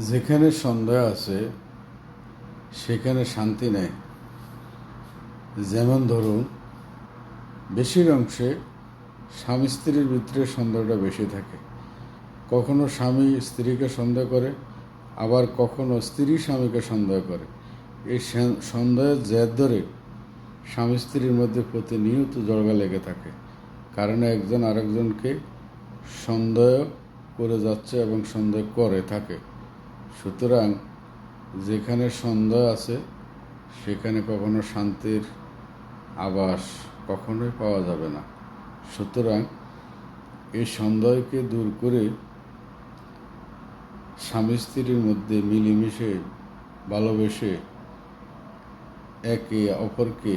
যেখানে সন্দেহ আছে সেখানে শান্তি নেই। যেমন ধরুন, বেশির অংশে স্বামী স্ত্রীর ভিতরে সন্দেহটা বেশি থাকে। কখনো স্বামী স্ত্রীকে সন্দেহ করে, আবার কখনো স্ত্রী স্বামীকে সন্দেহ করে। এই সন্দেহের জের ধরে স্বামী স্ত্রীর মধ্যে প্রতিনিয়ত জড়গা লেগে থাকে, কারণ একজন আরেকজনকে সন্দেহ করে যাচ্ছে এবং সন্দেহ করে থাকে। সুতরাং যেখানে সন্দেহ আছে সেখানে কখনো শান্তির আভাস কখনোই পাওয়া যাবে না। সুতরাং এই সন্দেহকে দূর করে স্বামী স্ত্রীর মধ্যে মিলেমিশে ভালোবেসে একে অপরকে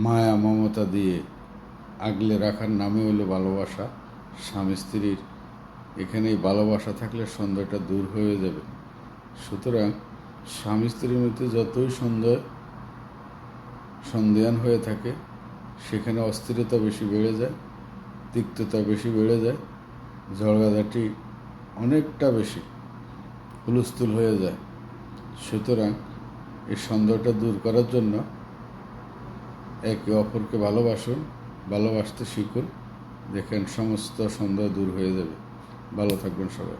মায়া মমতা দিয়ে আগলে রাখার নামে হলো ভালোবাসা। স্বামী স্ত্রীর এখানে ভালোবাসা থাকলে সন্দেহটা দূর হয়ে যাবে। সুতরাং স্বামী স্ত্রীর মধ্যে যতই সন্দেহান হয়ে থাকে সেখানে অস্থিরতা বেশি বেড়ে যায়, তিক্ততা বেশি বেড়ে যায়, ঝগড়াঝাটি অনেকটা বেশি হুলস্থুল হয়ে যায়। সুতরাং এই সন্দেহটা দূর করার জন্য একে অপরকে ভালোবাসুন, ভালোবাসতে শিখুন। দেখেন সমস্ত সন্দেহ দূর হয়ে যাবে। ভালো থাকবেন সবাই।